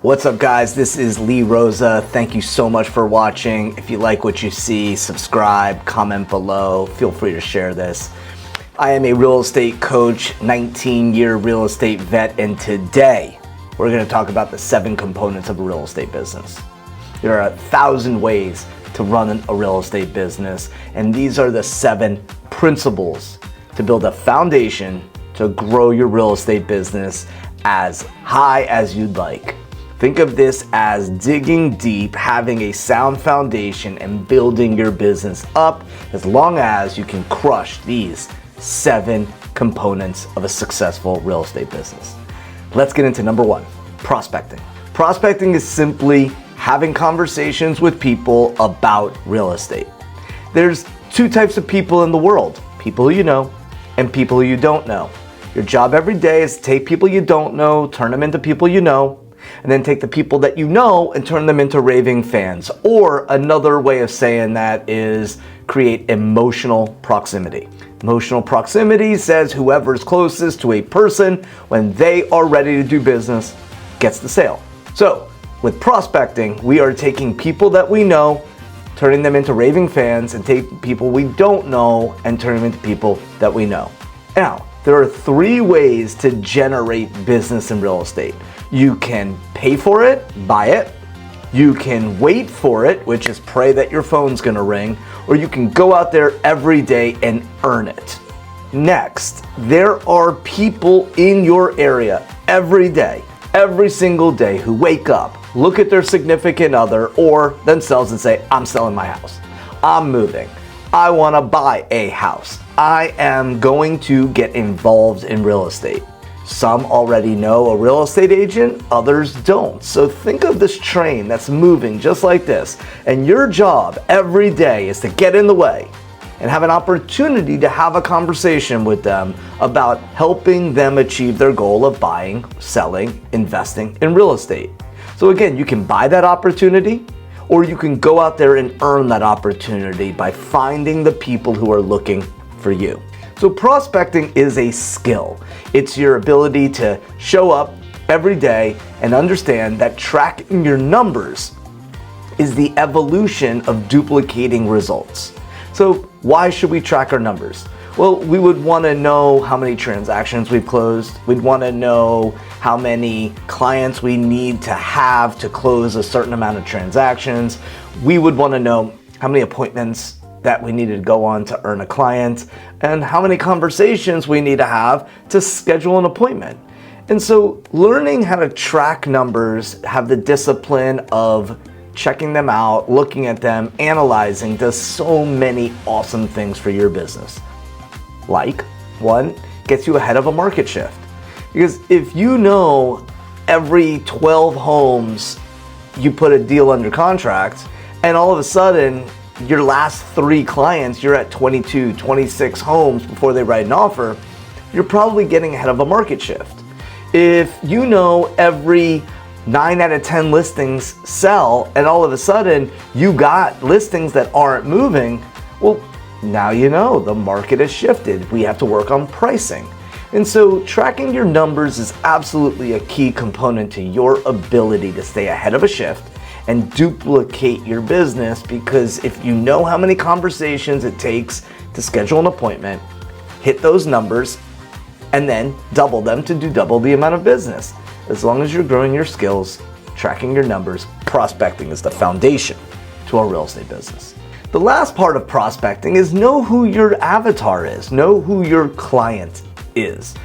What's up guys, this is Rosa. Thank you so much for watching. If you like what you see, subscribe, comment below, feel free to share this. I am a real estate coach, 19-year real estate vet, and today we're going to talk about the 7 components of a real estate business. There are 1,000 ways to run a real estate business, and these are the 7 principles to build a foundation to grow your real estate business as high as you'd like. Think of this as digging deep, having a sound foundation, and building your business up as long as you can crush these 7 components of a successful real estate business. Let's get into number 1, prospecting. Prospecting is simply having conversations with people about real estate. There's 2 types of people in the world, people you know and people you don't know. Your job every day is to take people you don't know, turn them into people you know, and then take the people that you know and turn them into raving fans. Or another way of saying that is create emotional proximity. Emotional proximity says whoever's closest to a person when they are ready to do business gets the sale. So with prospecting, we are taking people that we know, turning them into raving fans, and taking people we don't know and turning them into people that we know. Now, there are 3 ways to generate business in real estate. You can pay for it, buy it. You can wait for it, which is pray that your phone's gonna ring, or you can go out there every day and earn it. Next, there are people in your area every day, every single day, who wake up, look at their significant other or themselves and say, I'm selling my house, I'm moving, I wanna buy a house, I am going to get involved in real estate. Some already know a real estate agent, others don't. So think of this train that's moving just like this, and your job every day is to get in the way and have an opportunity to have a conversation with them about helping them achieve their goal of buying, selling, investing in real estate. So again, you can buy that opportunity, or you can go out there and earn that opportunity by finding the people who are looking for you. So prospecting is a skill. It's your ability to show up every day and understand that tracking your numbers is the evolution of duplicating results. So why should we track our numbers? Well, we would want to know how many transactions we've closed. We'd want to know how many clients we need to have to close a certain amount of transactions. We would want to know how many appointments that we needed to go on to earn a client, and how many conversations we need to have to schedule an appointment. And so learning how to track numbers, have the discipline of checking them out, looking at them, analyzing, does so many awesome things for your business. Like, 1, gets you ahead of a market shift. Because if you know every 12 homes you put a deal under contract, and all of a sudden your last 3 clients, you're at 22, 26 homes before they write an offer, you're probably getting ahead of a market shift. If you know every 9 out of 10 listings sell, and all of a sudden you got listings that aren't moving, well, now you know the market has shifted. We have to work on pricing. And so tracking your numbers is absolutely a key component to your ability to stay ahead of a shift and duplicate your business, because if you know how many conversations it takes to schedule an appointment, hit those numbers, and then double them to do double the amount of business. As long as you're growing your skills, tracking your numbers, prospecting is the foundation to a real estate business. The last part of prospecting is know who your avatar is, know who your client is.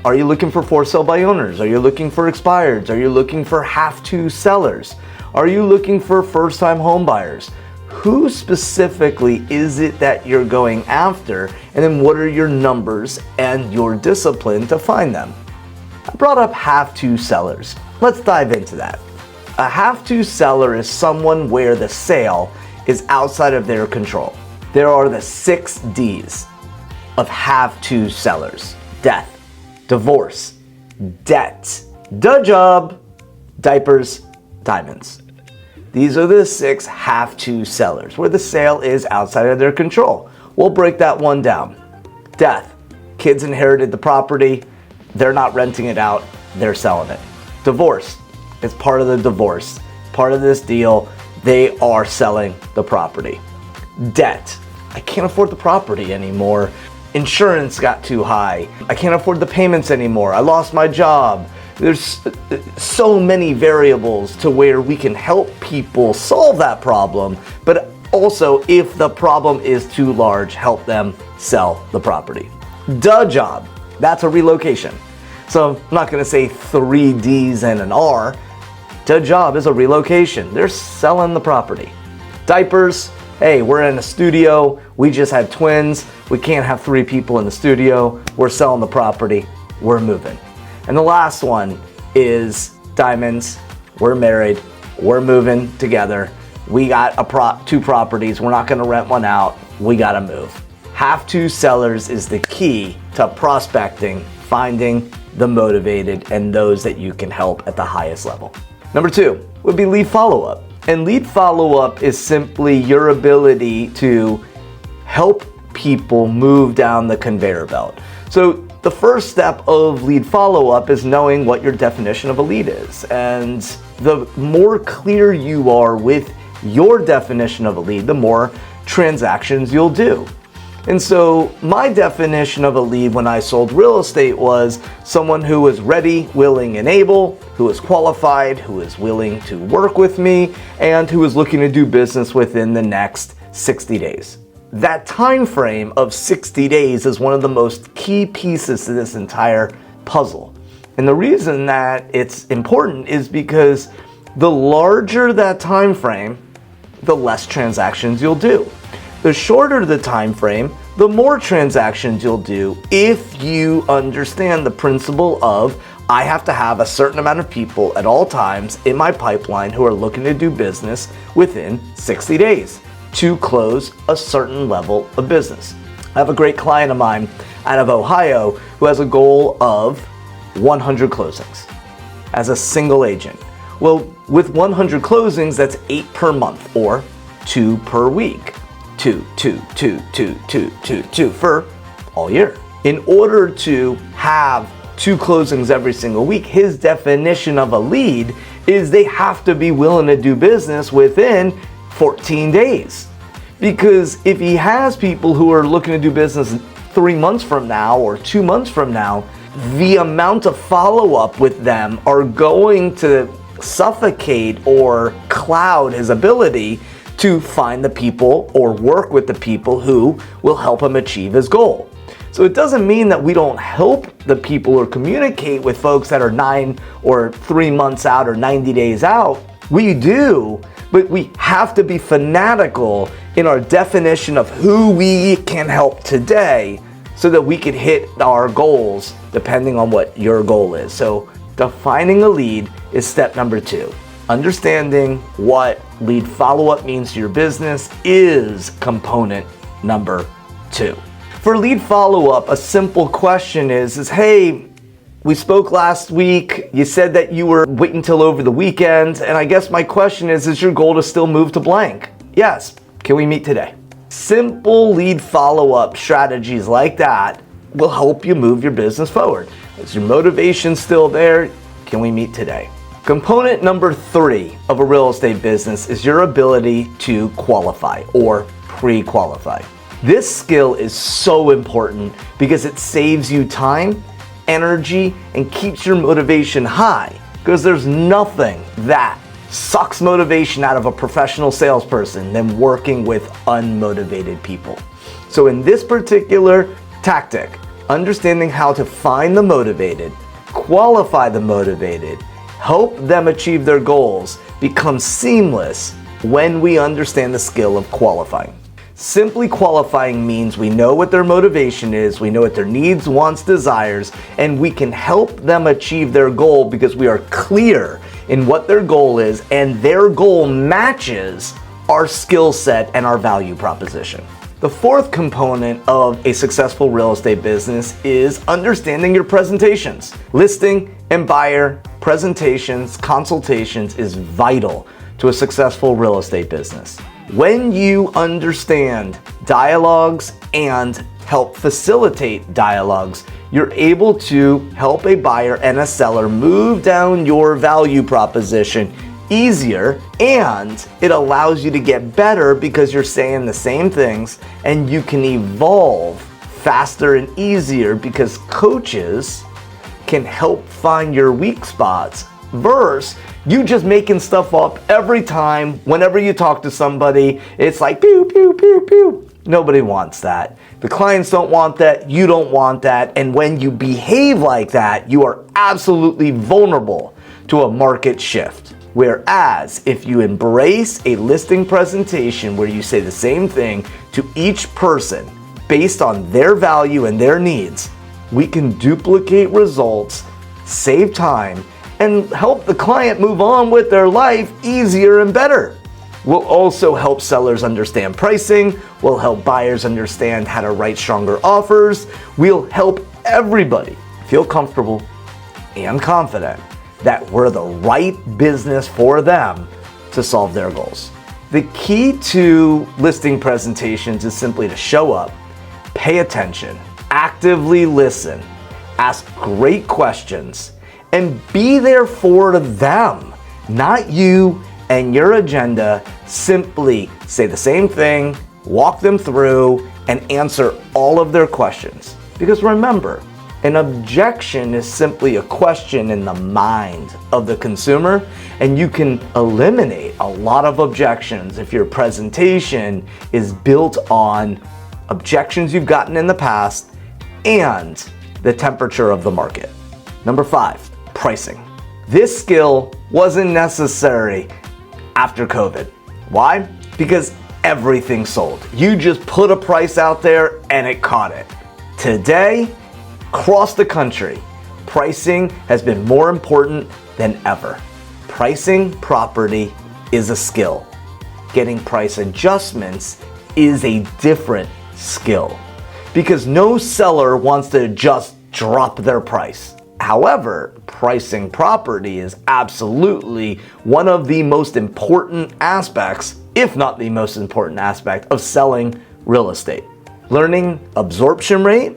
Are you looking for for sale by owners? Are you looking for expireds? Are you looking for have-to sellers? Are you looking for first-time home buyers? Who specifically is it that you're going after? And then what are your numbers and your discipline to find them? I brought up have-to sellers. Let's dive into that. A have-to seller is someone where the sale is outside of their control. There are the 6 D's of have-to sellers: death, divorce, debt, the job, diapers, diamonds. These are the 6 have-to sellers, where the sale is outside of their control. We'll break that one down. Death. Kids inherited the property. They're not renting it out. They're selling it. Divorce. It's part of the divorce. Part of this deal, they are selling the property. Debt. I can't afford the property anymore. Insurance got too high. I can't afford the payments anymore. I lost my job. There's so many variables to where we can help people solve that problem, but also if the problem is too large, help them sell the property. The job, that's a relocation. So I'm not gonna say 3 Ds and an R. The job is a relocation. They're selling the property. Diapers, hey, we're in a studio. We just had twins. We can't have 3 people in the studio. We're selling the property. We're moving. And the last one is diamonds. We're married. We're moving together. We got 2 properties. We're not gonna rent one out. We gotta move. Have to sellers is the key to prospecting, finding the motivated and those that you can help at the highest level. Number 2 would be lead follow-up. And lead follow-up is simply your ability to help people move down the conveyor belt. So the first step of lead follow-up is knowing what your definition of a lead is. And the more clear you are with your definition of a lead, the more transactions you'll do. And so my definition of a lead when I sold real estate was someone who was ready, willing, and able, who is qualified, who is willing to work with me, and who is looking to do business within the next 60 days. That time frame of 60 days is one of the most key pieces to this entire puzzle. And the reason that it's important is because the larger that time frame, the less transactions you'll do. The shorter the time frame, the more transactions you'll do if you understand the principle of I have to have a certain amount of people at all times in my pipeline who are looking to do business within 60 days to close a certain level of business. I have a great client of mine out of Ohio who has a goal of 100 closings as a single agent. Well, with 100 closings, that's 8 per month or 2 per week. 2 for all year. In order to have 2 closings every single week, his definition of a lead is they have to be willing to do business within 14 days. Because if he has people who are looking to do business 3 months from now or 2 months from now, the amount of follow-up with them are going to suffocate or cloud his ability to find the people or work with the people who will help him achieve his goal. So it doesn't mean that we don't help the people or communicate with folks that are 9 or 3 months out or 90 days out. We do, but we have to be fanatical in our definition of who we can help today so that we can hit our goals depending on what your goal is. So defining a lead is step number 2. Understanding what lead follow-up means to your business is component number 2. For lead follow-up, a simple question is hey, we spoke last week, you said that you were waiting until over the weekend, and I guess my question is your goal to still move to blank? Yes, can we meet today? Simple lead follow-up strategies like that will help you move your business forward. Is your motivation still there? Can we meet today? Component number 3 of a real estate business is your ability to qualify or pre-qualify. This skill is so important because it saves you time, energy, and keeps your motivation high, because there's nothing that sucks motivation out of a professional salesperson than working with unmotivated people. So in this particular tactic, understanding how to find the motivated, qualify the motivated, help them achieve their goals becomes seamless when we understand the skill of qualifying. Simply qualifying means we know what their motivation is, we know what their needs, wants, desires, and we can help them achieve their goal because we are clear in what their goal is and their goal matches our skill set and our value proposition. The 4th component of a successful real estate business is understanding your presentations. Listing and buyer presentations, consultations is vital to a successful real estate business. When you understand dialogues and help facilitate dialogues. You're able to help a buyer and a seller move down your value proposition easier, and it allows you to get better because you're saying the same things, and you can evolve faster and easier because coaches can help find your weak spots versus you just making stuff up every time. Whenever you talk to somebody, it's like pew, pew, pew, pew. Nobody wants that. The clients don't want that. You don't want that. And when you behave like that, you are absolutely vulnerable to a market shift. Whereas if you embrace a listing presentation where you say the same thing to each person based on their value and their needs, we can duplicate results, save time, and help the client move on with their life easier and better. We'll also help sellers understand pricing. We'll help buyers understand how to write stronger offers. We'll help everybody feel comfortable and confident that we're the right business for them to solve their goals. The key to listing presentations is simply to show up, pay attention, actively listen, ask great questions, and be there for them, not you and your agenda. Simply say the same thing, walk them through, and answer all of their questions. Because remember, an objection is simply a question in the mind of the consumer, and you can eliminate a lot of objections if your presentation is built on objections you've gotten in the past and the temperature of the market. Number 5, pricing. This skill wasn't necessary after COVID. Why? Because everything sold. You just put a price out there and it caught it. Today, across the country, pricing has been more important than ever. Pricing property is a skill. Getting price adjustments is a different skill because no seller wants to just drop their price. However, pricing property is absolutely one of the most important aspects, if not the most important aspect, of selling real estate. Learning absorption rate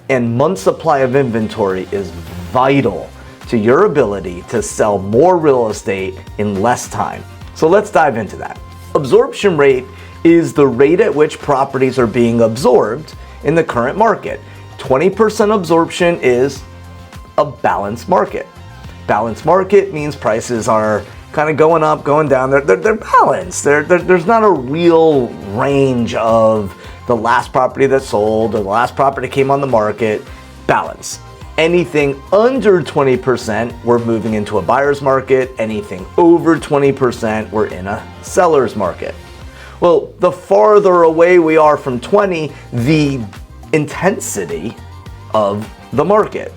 and month supply of inventory is vital to your ability to sell more real estate in less time. So let's dive into that. Absorption rate is the rate at which properties are being absorbed in the current market. 20% absorption is a balanced market. Balanced market means prices are kind of going up, going down. They're balanced. There's not a real range of the last property that sold or the last property came on the market. Balance. Anything under 20%, we're moving into a buyer's market. Anything over 20%, we're in a seller's market. Well, the farther away we are from 20, the intensity of the market.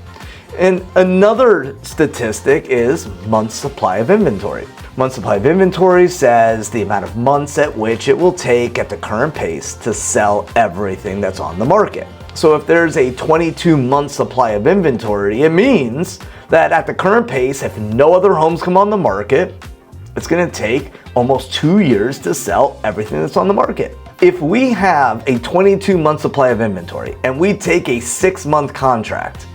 And another statistic is month supply of inventory. Month supply of inventory says the amount of months at which it will take at the current pace to sell everything that's on the market. So if there's a 22-month supply of inventory, it means that at the current pace, if no other homes come on the market, it's going to take almost 2 years to sell everything that's on the market. If we have a 22-month supply of inventory and we take a 6-month contract,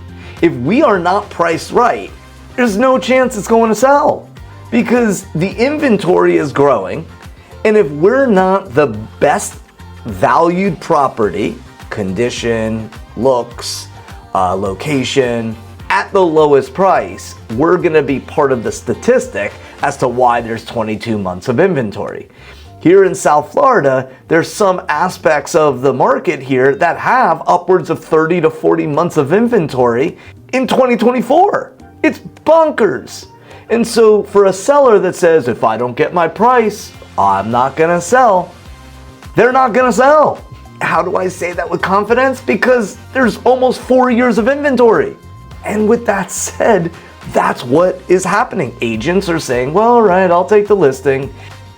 if we are not priced right, there's no chance it's going to sell because the inventory is growing. And if we're not the best valued property, condition, looks, location, at the lowest price, we're going to be part of the statistic as to why there's 22 months of inventory. Here in South Florida, there's some aspects of the market here that have upwards of 30 to 40 months of inventory in 2024. It's bonkers. And so for a seller that says, if I don't get my price, I'm not gonna sell, they're not gonna sell. How do I say that with confidence? Because there's almost 4 years of inventory. And with that said, that's what is happening. Agents are saying, well, all right, I'll take the listing.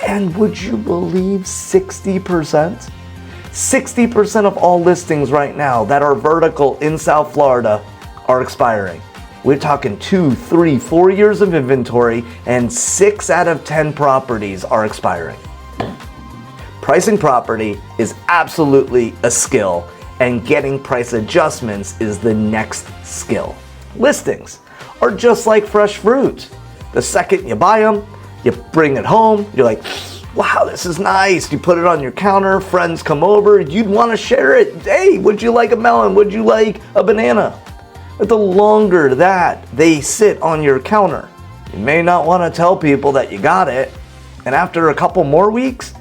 And would you believe 60%? 60% of all listings right now that are vertical in South Florida are expiring. We're talking 2, 3, 4 years of inventory and 6 out of 10 properties are expiring. Pricing property is absolutely a skill, and getting price adjustments is the next skill. Listings are just like fresh fruit. The second you buy them, you bring it home, you're like, wow, this is nice. You put it on your counter, friends come over, you'd want to share it. Hey, would you like a melon? Would you like a banana? But the longer that they sit on your counter, you may not want to tell people that you got it. And after a couple more weeks,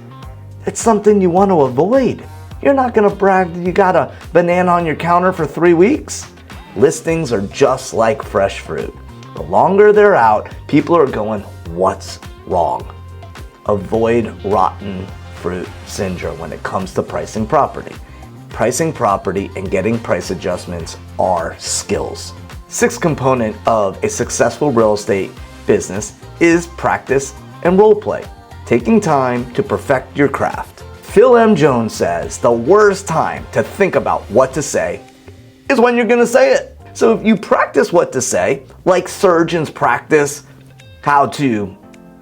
it's something you want to avoid. You're not going to brag that you got a banana on your counter for 3 weeks. Listings are just like fresh fruit. The longer they're out, people are going, what's wrong? Avoid rotten fruit syndrome when it comes to pricing property. Pricing property and getting price adjustments are skills. Sixth component of a successful real estate business is practice and role play, taking time to perfect your craft. Phil M. Jones says the worst time to think about what to say is when you're gonna say it. So if you practice what to say, like surgeons practice how to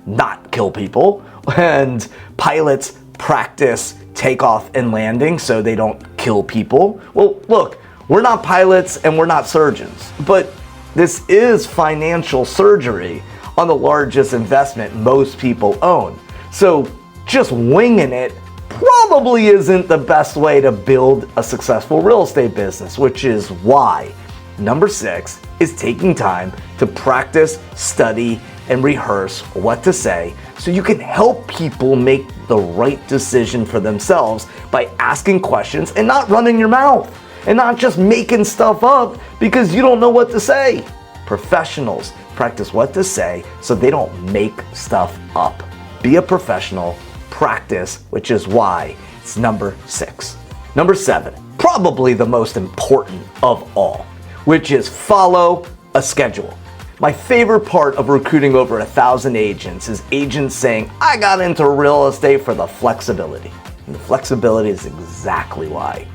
not kill people, and pilots practice takeoff and landing so they don't kill people. Well, look, we're not pilots and we're not surgeons, but this is financial surgery on the largest investment most people own. So just winging it probably isn't the best way to build a successful real estate business, which is why number 6 is taking time to practice, study, and rehearse what to say so you can help people make the right decision for themselves by asking questions and not running your mouth and not just making stuff up because you don't know what to say. Professionals practice what to say so they don't make stuff up. Be a professional, practice, which is why it's number 6. Number 7, probably the most important of all, which is follow a schedule. My favorite part of recruiting over 1,000 agents is agents saying, I got into real estate for the flexibility. And the flexibility is exactly why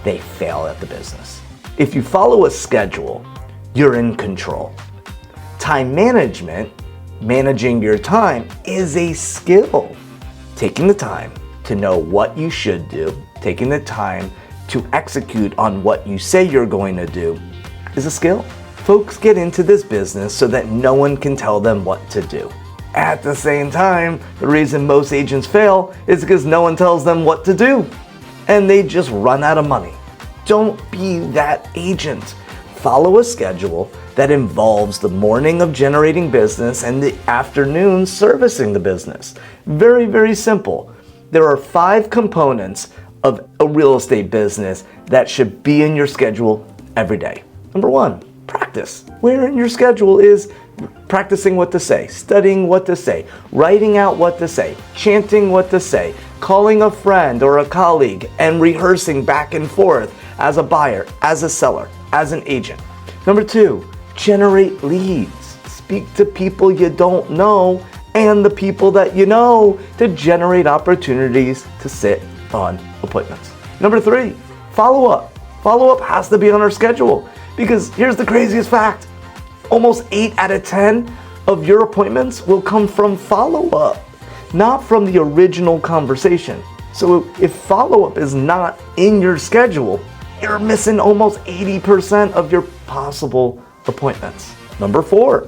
they fail at the business. If you follow a schedule, you're in control. Time management, managing your time, is a skill. Taking the time to know what you should do, taking the time to execute on what you say you're going to do is a skill. Folks get into this business so that no one can tell them what to do. At the same time, the reason most agents fail is because no one tells them what to do, and they just run out of money. Don't be that agent. Follow a schedule that involves the morning of generating business and the afternoon servicing the business. Very, very simple. There are 5 components of a real estate business that should be in your schedule every day. Number 1, practice. Where in your schedule is practicing what to say, studying what to say, writing out what to say, chanting what to say, calling a friend or a colleague and rehearsing back and forth as a buyer, as a seller, as an agent. Number 2, generate leads. Speak to people you don't know and the people that you know to generate opportunities to sit on appointments. Number 3, follow up. Follow up has to be on our schedule because here's the craziest fact. Almost 8 out of 10 of your appointments will come from follow-up, not from the original conversation. So if follow-up is not in your schedule, you're missing almost 80% of your possible appointments. Number 4,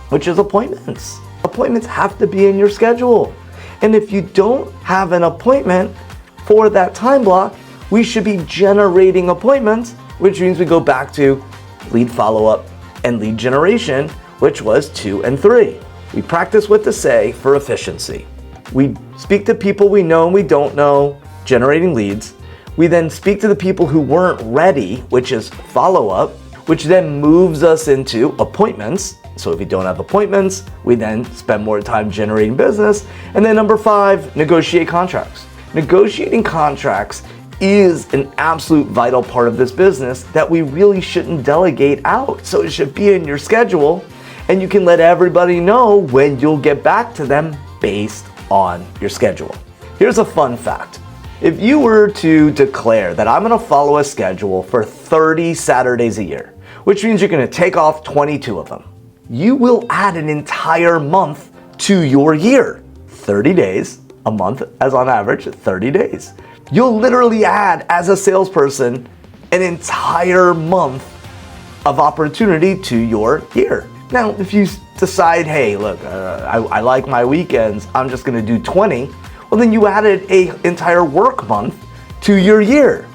which is appointments. Appointments have to be in your schedule. And if you don't have an appointment for that time block, we should be generating appointments, which means we go back to lead follow-up and lead generation, which was 2 and 3. We practice what to say for efficiency. We speak to people we know and we don't know, generating leads. We then speak to the people who weren't ready, which is follow-up, which then moves us into appointments. So if you don't have appointments, we then spend more time generating business. And then number 5, negotiate contracts. Negotiating contracts is an absolute vital part of this business that we really shouldn't delegate out. So it should be in your schedule and you can let everybody know when you'll get back to them based on your schedule. Here's a fun fact. If you were to declare that I'm gonna follow a schedule for 30 Saturdays a year, which means you're gonna take off 22 of them, you will add an entire month to your year. 30 days, a month as on average, 30 days. You'll literally add, as a salesperson, an entire month of opportunity to your year. Now, if you decide, hey, look, I like my weekends, I'm just gonna do 20, well then you added an entire work month to your year.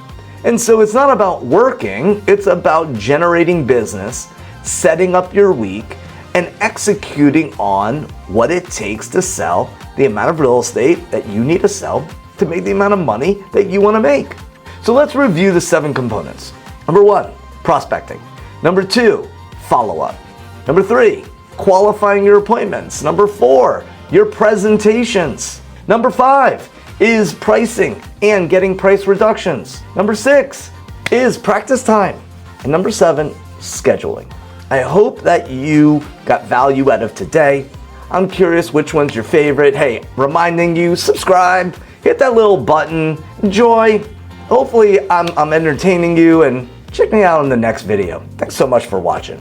And so it's not about working, it's about generating business, setting up your week, and executing on what it takes to sell the amount of real estate that you need to sell to make the amount of money that you wanna make. So let's review the 7 components. Number 1, prospecting. Number 2, follow-up. Number 3, qualifying your appointments. Number 4, your presentations. Number 5 is pricing and getting price reductions. Number 6 is practice time. And number 7, scheduling. I hope that you got value out of today. I'm curious which one's your favorite. Hey, reminding you, subscribe, hit that little button, enjoy. Hopefully I'm entertaining you, and check me out in the next video. Thanks so much for watching.